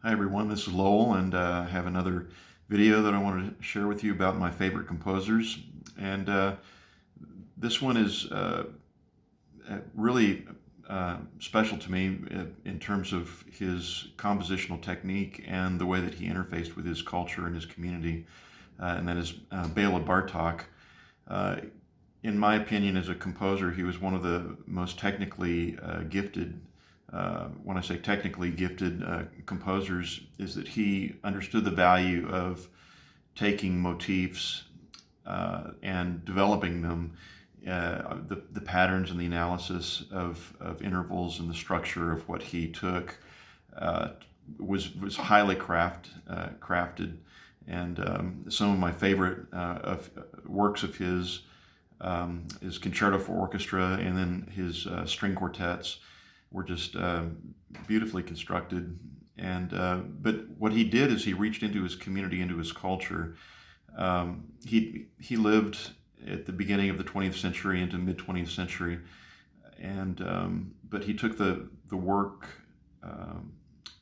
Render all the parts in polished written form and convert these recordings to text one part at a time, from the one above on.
Hi everyone, this is Lowell, and I have another video that I wanted to share with you about my favorite composers. And this one is really special to me in terms of his compositional technique and the way that he interfaced with his culture and his community, and that is Bela Bartok. Uh, in my opinion, as a composer, he was one of the most technically gifted. When I say technically gifted composers, is that he understood the value of taking motifs and developing them, the patterns and the analysis of intervals and the structure of what he took uh, was highly crafted. And some of my favorite works of his his concerto for orchestra, and then his string quartets were just beautifully constructed. And but what he did is he reached into his community, into his culture. He lived at the beginning of the 20th century into mid 20th century, and but he took the work.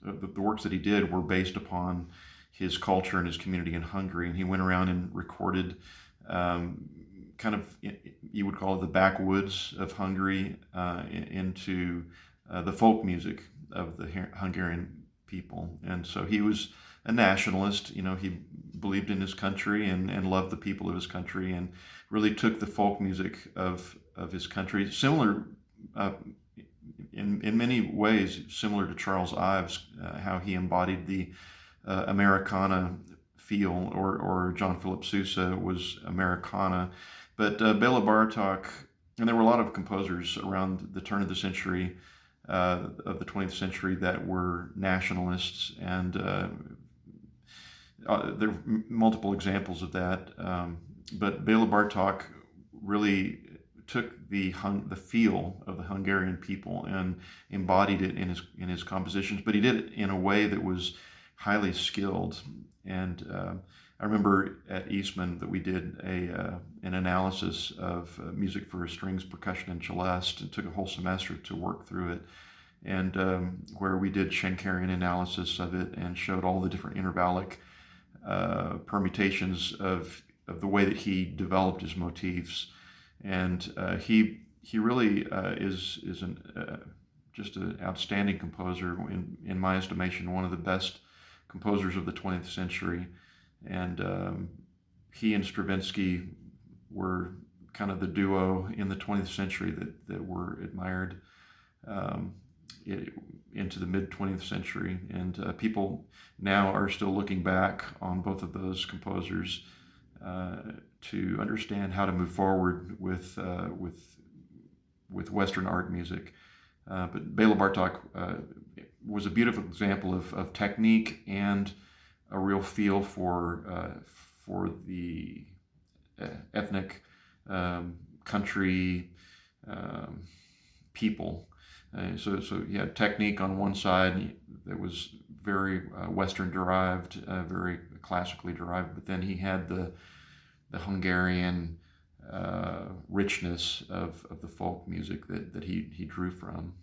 The works that he did were based upon his culture and his community in Hungary, and he went around and recorded um, kind of, you would call it, the backwoods of Hungary, into the folk music of the Hungarian people. And so he was a nationalist. You know, he believed in his country and loved the people of his country, and really took the folk music of his country, similar uh, in many ways similar to Charles Ives, how he embodied the Americana feel, or John Philip Sousa was Americana. But Bela Bartok, and there were a lot of composers around the turn of the century, of the 20th century, that were nationalists, and there are multiple examples of that. But Bela Bartok really took the feel of the Hungarian people and embodied it in his compositions. But he did it in a way that was highly skilled. And I remember at Eastman that we did an analysis of music for strings, percussion, and celeste. It took a whole semester to work through it, and where we did Schenkerian analysis of it and showed all the different intervallic permutations of the way that he developed his motifs. And he really is just an outstanding composer, in my estimation, one of the best composers of the 20th century. And he and Stravinsky were kind of the duo in the 20th century that were admired um, into the mid 20th century. And people now are still looking back on both of those composers uh, to understand how to move forward with Western art music. But Bela Bartok was a beautiful example of technique and a real feel for the ethnic country people. So you had technique on one side that was very Western derived, very classically derived, but then he had the Hungarian richness of the folk music that he drew from.